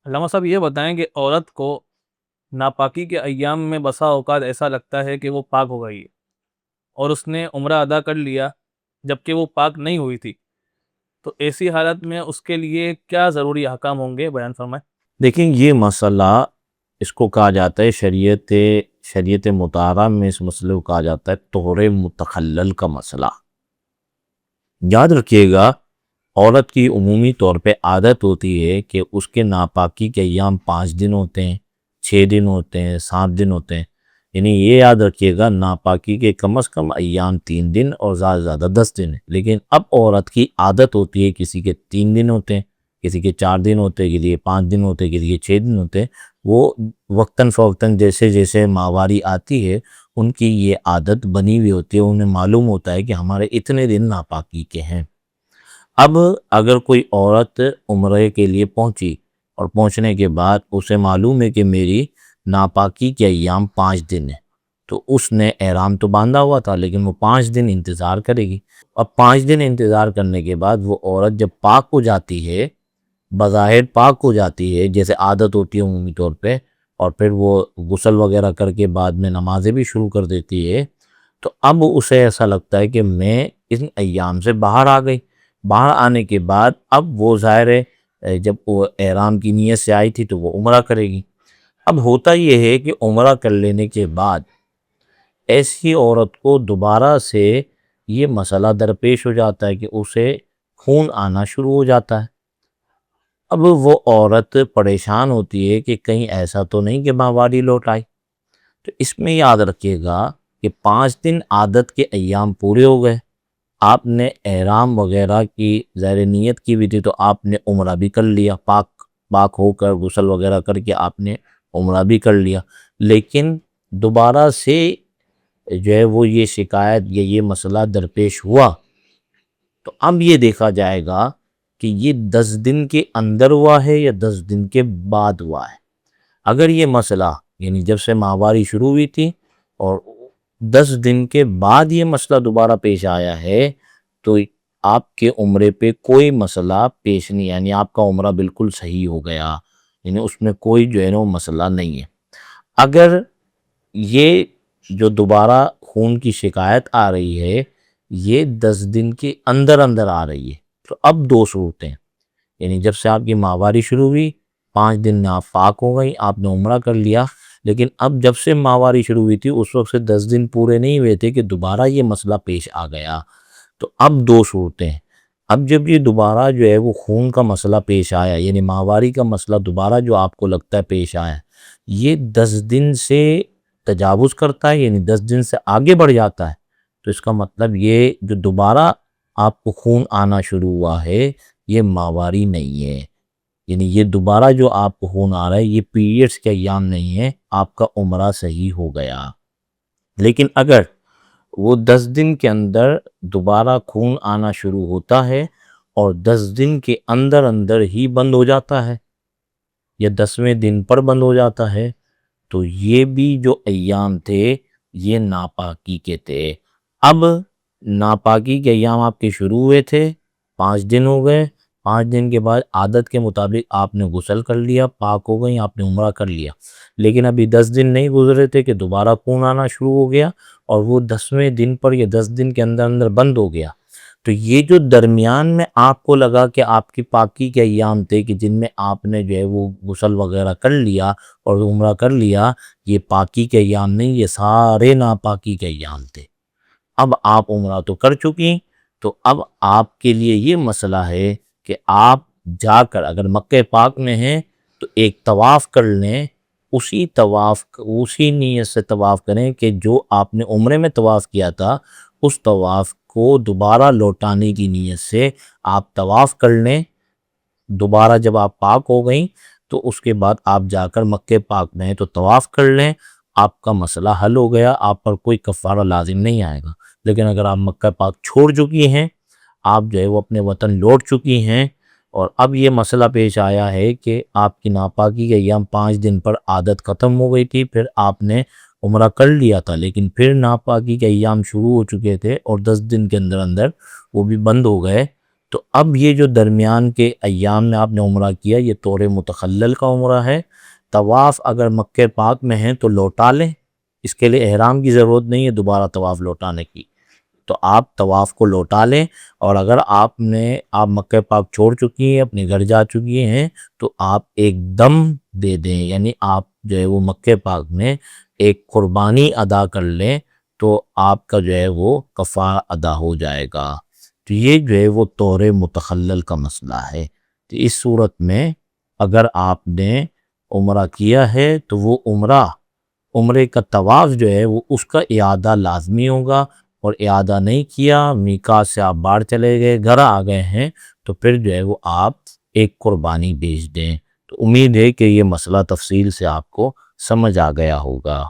علامہ صاحب یہ بتائیں کہ عورت کو ناپاکی کے ایام میں بسا اوقات ایسا لگتا ہے کہ وہ پاک ہو گئی ہے اور اس نے عمرہ ادا کر لیا جبکہ وہ پاک نہیں ہوئی تھی، تو ایسی حالت میں اس کے لیے کیا ضروری احکام ہوں گے، بیان فرمائیں۔ دیکھیں، یہ مسئلہ اس کو کہا جاتا ہے شریعت مطہرہ میں اس مسئلے کو کہا جاتا ہے طہر متخلل کا مسئلہ۔ یاد رکھیے گا، عورت کی عمومی طور پہ عادت ہوتی ہے کہ اس کے ناپاکی کے ایام 5 دن ہوتے ہیں، 6 دن ہوتے ہیں، 7 دن ہوتے ہیں۔ یعنی یہ یاد رکھیے گا، ناپاکی کے کم از کم ایام 3 دن اور زیادہ سے زیادہ 10 دن ہیں۔ لیکن اب عورت کی عادت ہوتی ہے، کسی کے 3 دن ہوتے ہیں، کسی کے 4 دن ہوتے ہیں، کسی کے 5 دن ہوتے ہیں، کسی کے 6 دن ہوتے ہیں۔ وہ وقتاً فوقتاً جیسے جیسے ماہواری آتی ہے ان کی یہ عادت بنی ہوئی ہوتی ہے، انہیں معلوم ہوتا ہے کہ ہمارے اتنے دن ناپاکی کے ہیں۔ اب اگر کوئی عورت عمرے کے لیے پہنچی اور پہنچنے کے بعد اسے معلوم ہے کہ میری ناپاکی کے ایام 5 دن ہیں، تو اس نے احرام تو باندھا ہوا تھا لیکن وہ 5 دن انتظار کرے گی۔ اب 5 دن انتظار کرنے کے بعد وہ عورت جب پاک ہو جاتی ہے، بظاہر پاک ہو جاتی ہے جیسے عادت ہوتی ہے عمومی طور پہ، اور پھر وہ غسل وغیرہ کر کے بعد میں نمازیں بھی شروع کر دیتی ہے، تو اب اسے ایسا لگتا ہے کہ میں ان ایام سے باہر آ گئی۔ باہر آنے کے بعد اب وہ ظاہر ہے جب وہ احرام کی نیت سے آئی تھی تو وہ عمرہ کرے گی۔ اب ہوتا یہ ہے کہ عمرہ کر لینے کے بعد ایسی عورت کو دوبارہ سے یہ مسئلہ درپیش ہو جاتا ہے کہ اسے خون آنا شروع ہو جاتا ہے۔ اب وہ عورت پریشان ہوتی ہے کہ کہیں ایسا تو نہیں کہ ماہواری لوٹ آئی۔ تو اس میں یاد رکھیے گا کہ 5 دن عادت کے ایام پورے ہو گئے، آپ نے احرام وغیرہ کی ظاہر نیت کی بھی تھی تو آپ نے عمرہ بھی کر لیا، پاک ہو کر غسل وغیرہ کر کے آپ نے عمرہ بھی کر لیا، لیکن دوبارہ سے جو ہے وہ یہ شکایت یا یہ مسئلہ درپیش ہوا، تو اب یہ دیکھا جائے گا کہ یہ 10 دن کے اندر ہوا ہے یا 10 دن کے بعد ہوا ہے۔ اگر یہ مسئلہ یعنی جب سے ماہواری شروع ہوئی تھی اور 10 دن کے بعد یہ مسئلہ دوبارہ پیش آیا ہے، تو آپ کے عمرے پہ کوئی مسئلہ پیش نہیں، یعنی آپ کا عمرہ بالکل صحیح ہو گیا، یعنی اس میں کوئی جو ہے نا مسئلہ نہیں ہے۔ اگر یہ جو دوبارہ خون کی شکایت آ رہی ہے یہ 10 دن کے اندر اندر آ رہی ہے، تو اب 2 صورتیں، یعنی جب سے آپ کی ماہواری شروع ہوئی 5 دن میں آپ پاک ہو گئی، آپ نے عمرہ کر لیا، لیکن اب جب سے ماہواری شروع ہوئی تھی اس وقت سے 10 دن پورے نہیں ہوئے تھے کہ دوبارہ یہ مسئلہ پیش آ گیا، تو اب 2 صورتیں ہیں۔ اب جب یہ دوبارہ جو ہے وہ خون کا مسئلہ پیش آیا، یعنی ماہواری کا مسئلہ دوبارہ جو آپ کو لگتا ہے پیش آیا، یہ 10 دن سے تجاوز کرتا ہے، یعنی 10 دن سے آگے بڑھ جاتا ہے، تو اس کا مطلب یہ جو دوبارہ آپ کو خون آنا شروع ہوا ہے یہ ماہواری نہیں ہے، یعنی یہ دوبارہ جو آپ کو خون آ رہا ہے یہ پیریڈز کے ایام نہیں ہے، آپ کا عمرہ صحیح ہو گیا۔ لیکن اگر وہ 10 دن کے اندر دوبارہ خون آنا شروع ہوتا ہے اور 10 دن کے اندر اندر ہی بند ہو جاتا ہے یا 10ویں دن پر بند ہو جاتا ہے، تو یہ بھی جو ایام تھے یہ ناپاکی کے تھے۔ اب ناپاکی کے ایام آپ کے شروع ہوئے تھے، 5 دن ہو گئے، 5 دن کے بعد عادت کے مطابق آپ نے غسل کر لیا، پاک ہو گئی، آپ نے عمرہ کر لیا، لیکن ابھی 10 دن نہیں گزرے تھے کہ دوبارہ خون آنا شروع ہو گیا اور وہ 10ویں دن پر یا 10 دن کے اندر اندر بند ہو گیا۔ تو یہ جو درمیان میں آپ کو لگا کہ آپ کی پاکی کے ایام تھے کہ جن میں آپ نے جو ہے وہ غسل وغیرہ کر لیا اور عمرہ کر لیا، یہ پاکی کے ایام نہیں، یہ سارے ناپاکی کے ایام تھے۔ اب آپ عمرہ تو کر چکی، تو اب آپ کے لیے یہ مسئلہ ہے کہ آپ جا کر اگر مکہ پاک میں ہیں تو ایک طواف کر لیں، اسی نیت سے طواف کریں کہ جو آپ نے عمرے میں طواف کیا تھا اس طواف کو دوبارہ لوٹانے کی نیت سے آپ طواف کر لیں۔ دوبارہ جب آپ پاک ہو گئیں تو اس کے بعد آپ جا کر مکہ پاک میں ہیں تو طواف کر لیں، آپ کا مسئلہ حل ہو گیا، آپ پر کوئی کفارہ لازم نہیں آئے گا۔ لیکن اگر آپ مکہ پاک چھوڑ چکی ہیں، آپ جو ہے وہ اپنے وطن لوٹ چکی ہیں اور اب یہ مسئلہ پیش آیا ہے کہ آپ کی ناپاکی کے ایام 5 دن پر عادت ختم ہو گئی تھی، پھر آپ نے عمرہ کر لیا تھا لیکن پھر ناپاکی کے ایام شروع ہو چکے تھے اور 10 دن کے اندر اندر وہ بھی بند ہو گئے، تو اب یہ جو درمیان کے ایام میں آپ نے عمرہ کیا یہ طور متخلل کا عمرہ ہے۔ طواف اگر مکہ پاک میں ہیں تو لوٹا لیں، اس کے لیے احرام کی ضرورت نہیں ہے دوبارہ طواف لوٹانے کی، تو آپ طواف کو لوٹا لیں۔ اور اگر آپ مکہ پاک چھوڑ چکی ہیں، اپنے گھر جا چکی ہیں، تو آپ ایک دم دے دیں، یعنی آپ جو ہے وہ مکہ پاک میں ایک قربانی ادا کر لیں تو آپ کا جو ہے وہ کفارہ ادا ہو جائے گا۔ تو یہ جو ہے وہ طور متخلل کا مسئلہ ہے۔ تو اس صورت میں اگر آپ نے عمرہ کیا ہے تو وہ عمرے کا طواف جو ہے وہ اس کا اعادہ لازمی ہوگا، اور اعادہ نہیں کیا، میقات سے آپ باہر چلے گئے، گھر آ گئے ہیں، تو پھر جو ہے وہ آپ ایک قربانی بیچ دیں۔ تو امید ہے کہ یہ مسئلہ تفصیل سے آپ کو سمجھ آ گیا ہوگا۔